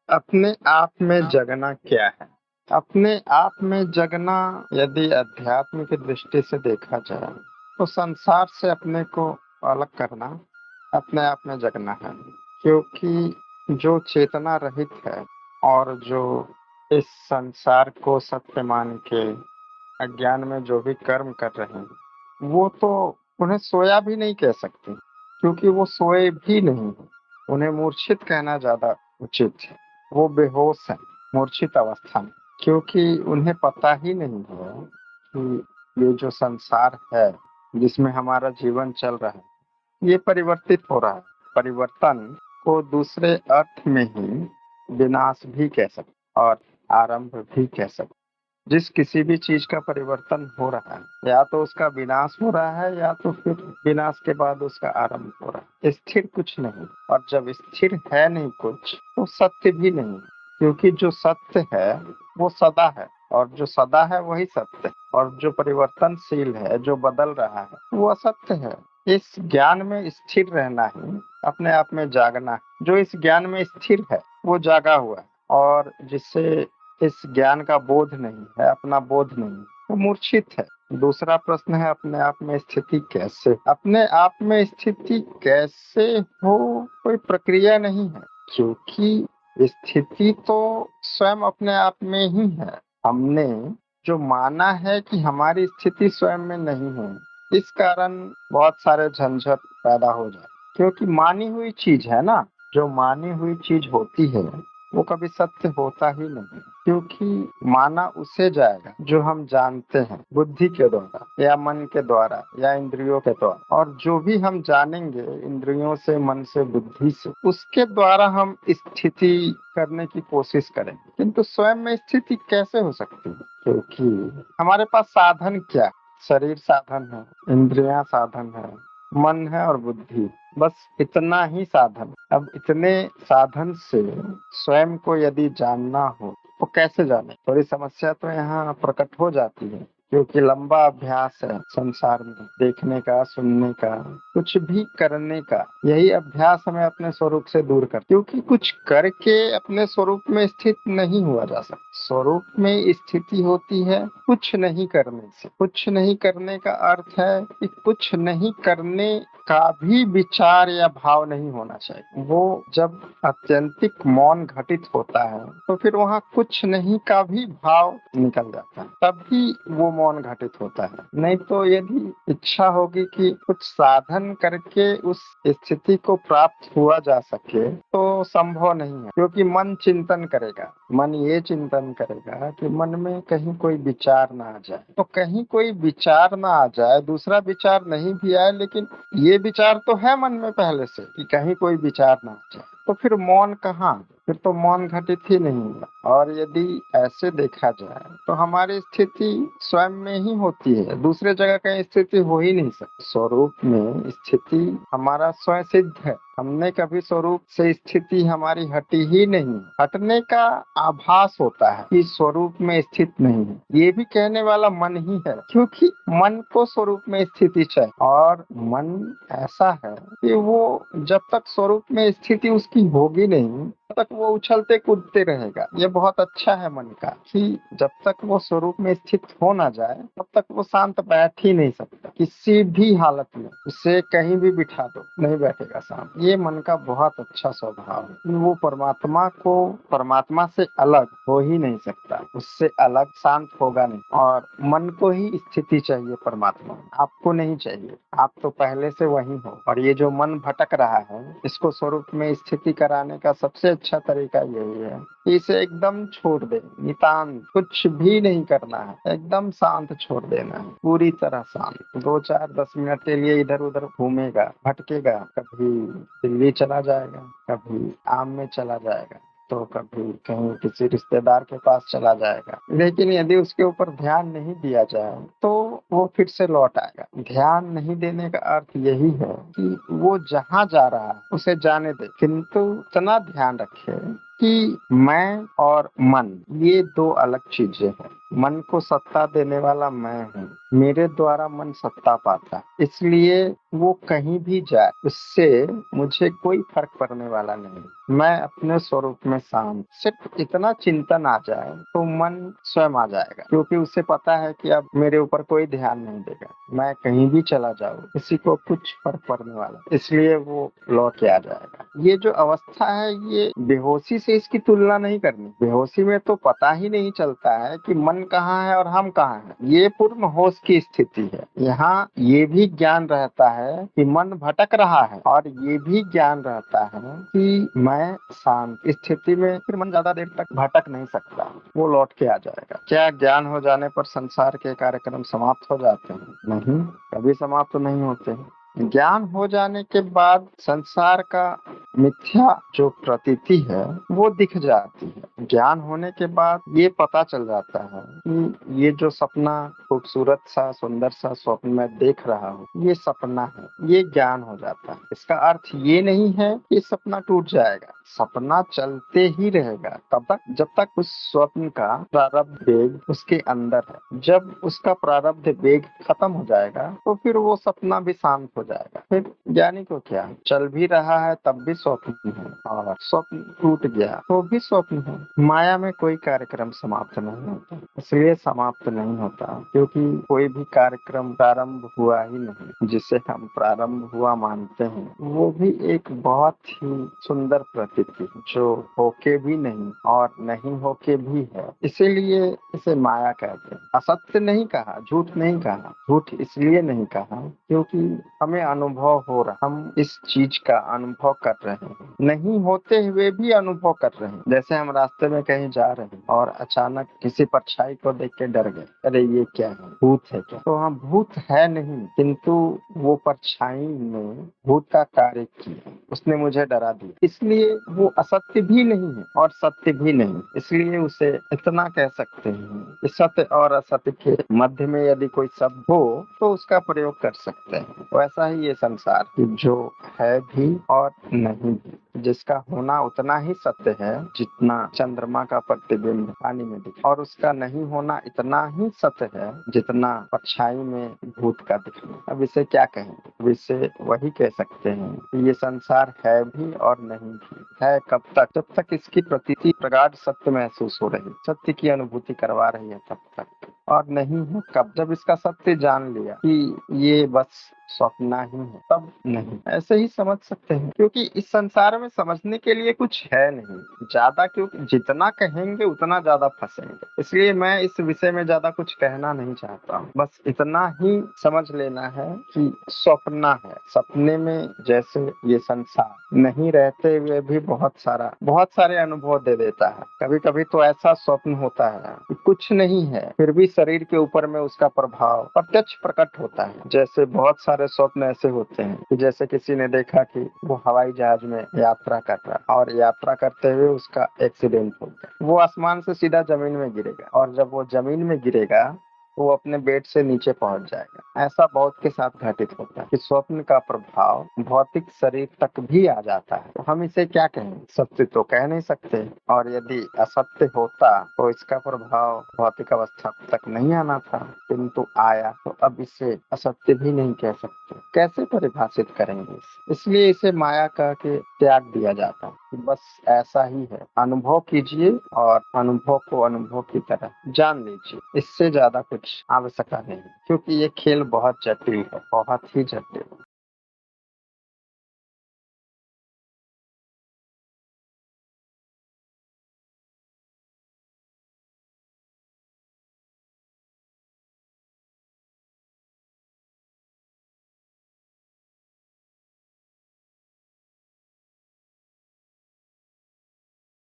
अपने आप में जगना क्या है? अपने आप में जगना यदि अध्यात्म की दृष्टि से देखा जाए, तो संसार से अपने को अलग करना अपने आप में जगना है। क्योंकि जो चेतना रहित है और जो इस संसार को सत्य मान के अज्ञान में जो भी कर्म कर रहे हैं, वो तो उन्हें सोया भी नहीं कह सकते, क्योंकि वो सोए भी नहीं है। उन्हें मूर्छित कहना ज्यादा उचित है। वो बेहोश है, मूर्छित अवस्था में, क्योंकि उन्हें पता ही नहीं है कि ये जो संसार है जिसमें हमारा जीवन चल रहा है, ये परिवर्तित हो रहा है। परिवर्तन को दूसरे अर्थ में ही विनाश भी कह सकते और आरंभ भी कह सकते। जिस किसी भी चीज का परिवर्तन हो रहा है, या तो उसका विनाश हो रहा है या तो फिर विनाश के बाद उसका आरंभ हो रहा है। स्थिर कुछ नहीं, और जब स्थिर है नहीं कुछ, तो सत्य भी नहीं, क्योंकि जो सत्य है वो सदा है, और जो सदा है वही सत्य है, और जो परिवर्तनशील है, जो बदल रहा है, वो असत्य है। इस ज्ञान में स्थिर रहना ही अपने आप में जागना है। जो इस ज्ञान में स्थिर है वो जागा हुआ है, और जिससे इस ज्ञान का बोध नहीं है, अपना बोध नहीं, वो मूर्छित है। दूसरा प्रश्न है, अपने आप में स्थिति कैसे? अपने आप में स्थिति कैसे हो, कोई प्रक्रिया नहीं है, क्योंकि स्थिति तो स्वयं अपने आप में ही है। हमने जो माना है कि हमारी स्थिति स्वयं में नहीं है, इस कारण बहुत सारे झंझट पैदा हो जाए, क्योंकि मानी हुई चीज है ना। जो मानी हुई चीज होती है वो कभी सत्य होता ही नहीं, क्योंकि माना उसे जाएगा जो हम जानते हैं बुद्धि के द्वारा या मन के द्वारा या इंद्रियों के द्वारा। और जो भी हम जानेंगे इंद्रियों से, मन से, बुद्धि से, उसके द्वारा हम स्थिति करने की कोशिश करेंगे। किंतु स्वयं में स्थिति कैसे हो सकती है? क्योंकि हमारे पास साधन क्या है? शरीर साधन है, इंद्रियां साधन है, मन है और बुद्धि, बस इतना ही साधन। अब इतने साधन से स्वयं को यदि जानना हो तो कैसे जाने? थोड़ी समस्या तो यहाँ प्रकट हो जाती है, क्योंकि लंबा अभ्यास है संसार में देखने का, सुनने का, कुछ भी करने का। यही अभ्यास हमें अपने स्वरूप से दूर कर, क्योंकि कुछ करके अपने स्वरूप में स्थित नहीं हुआ जा सकता। स्वरूप में स्थिति होती है कुछ नहीं करने से। कुछ नहीं करने का अर्थ है कि कुछ नहीं करने का भी विचार या भाव नहीं होना चाहिए। वो जब अत्यंतिक मौन घटित होता है, तो फिर वहाँ कुछ नहीं का भी भाव निकल जाता है, तभी वो मौन घटित होता है। नहीं तो यदि इच्छा होगी कि कुछ साधन करके उस स्थिति को प्राप्त हुआ जा सके, तो संभव नहीं है, क्योंकि मन चिंतन करेगा। मन ये चिंतन करेगा कि मन में कहीं कोई विचार ना आ जाए। तो कहीं कोई विचार ना आ जाए, दूसरा विचार नहीं भी आए, लेकिन ये विचार तो है मन में पहले से कि कहीं कोई विचार ना आ जाए, तो फिर मौन कहाँ? फिर तो मौन घटित ही नहीं हुआ। और यदि ऐसे देखा जाए तो हमारी स्थिति स्वयं में ही होती है, दूसरे जगह कहीं स्थिति हो ही नहीं सकती। स्वरूप में स्थिति हमारा स्वयं सिद्ध है। हमने कभी स्वरूप से स्थिति हमारी हटी ही नहीं। हटने का आभास होता है कि स्वरूप में स्थित नहीं है, ये भी कहने वाला मन ही है, क्योंकि मन को स्वरूप में स्थिति चाहिए। और मन ऐसा है कि वो जब तक स्वरूप में स्थिति उसकी होगी नहीं, तब तक वो उछलते कूदते रहेगा। ये बहुत अच्छा है मन का, कि जब तक वो स्वरूप में स्थित हो ना जाए तब तक वो शांत बैठ ही नहीं सकता। किसी भी हालत में उसे कहीं भी बिठा दो, नहीं बैठेगा शांत। ये मन का बहुत अच्छा स्वभाव है कि वो परमात्मा से अलग हो ही नहीं सकता, उससे अलग शांत होगा नहीं। और मन को ही स्थिति चाहिए परमात्मा, आपको नहीं चाहिए। आप तो पहले से वही हो। और ये जो मन भटक रहा है, इसको स्वरूप में स्थिति कराने का सबसे अच्छा तरीका यही है कि इसे एकदम छोड़ दे, नितांत कुछ भी नहीं करना है, एकदम शांत छोड़ देना है, पूरी तरह शांत। 2 4 10 मिनट के लिए इधर उधर घूमेगा, भटकेगा, कभी दिल्ली चला जाएगा, कभी आम में चला जाएगा, तो कभी कहीं किसी रिश्तेदार के पास चला जाएगा। लेकिन यदि उसके ऊपर ध्यान नहीं दिया जाए तो वो फिर से लौट आएगा। ध्यान नहीं देने का अर्थ यही है कि वो जहाँ जा रहा है उसे जाने दे, किंतु इतना ध्यान रखे कि मैं और मन ये दो अलग चीजें हैं। मन को सत्ता देने वाला मैं हूँ, मेरे द्वारा मन सत्ता पाता है, इसलिए वो कहीं भी जाए उससे मुझे कोई फर्क पड़ने वाला नहीं। मैं अपने स्वरूप में शांत, सिर्फ इतना चिंतन आ जाए तो मन स्वयं आ जाएगा, क्योंकि उसे पता है कि अब मेरे ऊपर कोई ध्यान नहीं देगा। मैं कहीं भी चला जाऊं किसी को कुछ फर्क पड़ने वाला, इसलिए वो लौट के आ जाएगा। ये जो अवस्था है ये बेहोशी से इसकी तुलना नहीं करनी। बेहोशी में तो पता ही नहीं चलता है कि मन कहाँ है और हम कहाँ हैं। ये पूर्ण होश की स्थिति है। यहाँ ये भी ज्ञान रहता है कि मन भटक रहा है, और ये भी ज्ञान रहता है कि मैं शांत स्थिति में फिर मन ज्यादा देर तक भटक नहीं सकता, वो लौट के आ जाएगा। क्या ज्ञान हो जाने पर संसार के कार्यक्रम समाप्त हो जाते हैं? नहीं, कभी समाप्त नहीं होते हैं। ज्ञान हो जाने के बाद संसार का मिथ्या जो प्रतीति है वो दिख जाती है। ज्ञान होने के बाद ये पता चल जाता है कि ये जो सपना, खूबसूरत सा सुंदर सा स्वप्न मैं देख रहा हूँ, ये सपना है। ये ज्ञान हो जाता है। इसका अर्थ ये नहीं है कि सपना टूट जाएगा, सपना चलते ही रहेगा तब तक जब तक उस स्वप्न का प्रारब्ध वेग उसके अंदर है। जब उसका प्रारब्ध वेग खत्म हो जाएगा तो फिर वो सपना भी शांत हो जाएगा। फिर ज्ञानी को क्या, चल भी रहा है तब भी स्वप्न है, और स्वप्न टूट गया तो भी स्वप्न है। माया में कोई कार्यक्रम समाप्त नहीं होता, इसलिए समाप्त नहीं होता क्योंकि कोई भी कार्यक्रम प्रारंभ हुआ ही नहीं। जिसे हम प्रारंभ हुआ मानते हैं वो भी एक बहुत ही सुंदर प्रतीति जो होके भी नहीं और नहीं होके भी है, इसीलिए इसे माया कहते हैं। असत्य नहीं कहा, झूठ नहीं कहा। झूठ इसलिए नहीं कहा क्योंकि हमें अनुभव हो रहा, हम इस चीज का अनुभव कर रहे हैं, नहीं होते हुए भी अनुभव कर रहे हैं। जैसे हम रास्ते में कहीं जा रहे हैं और अचानक किसी परछाई को देख के डर गए, अरे ये क्या है, भूत है क्या? तो हाँ, भूत है नहीं, किंतु वो परछाई ने भूत का कार्य किया, उसने मुझे डरा दिया। इसलिए वो असत्य भी नहीं है और सत्य भी नहीं, इसलिए उसे इतना कह सकते हैं कि सत्य और असत्य के मध्य में यदि कोई शब्द हो तो उसका प्रयोग कर सकते हैं। वैसा ही ये संसार कि जो है भी और नहीं भी, जिसका होना उतना ही सत्य है जितना चंद्रमा का प्रतिबिंब पानी में दिखे, और उसका नहीं होना इतना ही सत्य है जितना परछाई में भूत का दिखना। अब इसे क्या कहें? अब इसे वही कह सकते हैं कि ये संसार है भी और नहीं भी। है कब तक? जब तक इसकी प्रतीति प्रगाढ़ सत्य महसूस हो रही, सत्य की अनुभूति करवा रही है तब तक। और नहीं है कब? जब इसका सत्य जान लिया कि ये बस स्वप्न ही है, तब नहीं। ऐसे ही समझ सकते हैं, क्योंकि इस संसार में समझने के लिए कुछ है नहीं ज्यादा, क्योंकि जितना कहेंगे उतना ज्यादा फंसेंगे। इसलिए मैं इस विषय में ज्यादा कुछ कहना नहीं चाहता हूँ। बस इतना ही समझ लेना है कि स्वप्न है, सपने में जैसे ये संसार नहीं रहते हुए भी बहुत सारे अनुभव दे देता है। कभी कभी तो ऐसा स्वप्न होता है कि कुछ नहीं है, फिर भी शरीर के ऊपर में उसका प्रभाव प्रत्यक्ष प्रकट होता है। जैसे बहुत सारे स्वप्न ऐसे होते हैं कि जैसे किसी ने देखा कि वो हवाई जहाज में यात्रा कर रहा और यात्रा करते हुए उसका एक्सीडेंट हो गया, वो आसमान से सीधा जमीन में गिरेगा, और जब वो जमीन में गिरेगा वो अपने बेड से नीचे पहुंच जाएगा। ऐसा बहुत के साथ घटित होता है कि स्वप्न का प्रभाव भौतिक शरीर तक भी आ जाता है। तो हम इसे क्या कहें? सत्य तो कह नहीं सकते, और यदि असत्य होता तो इसका प्रभाव भौतिक अवस्था तक नहीं आना था, किंतु आया, तो अब इसे असत्य भी नहीं कह सकते। कैसे परिभाषित करेंगे इसलिए इसे माया कह के त्याग दिया जाता है कि बस ऐसा ही है। अनुभव कीजिए और अनुभव को अनुभव की तरह जान लीजिए, इससे ज्यादा कुछ आवश्यकता नहीं, क्योंकि ये खेल बहुत जटिल है, बहुत ही जटिल।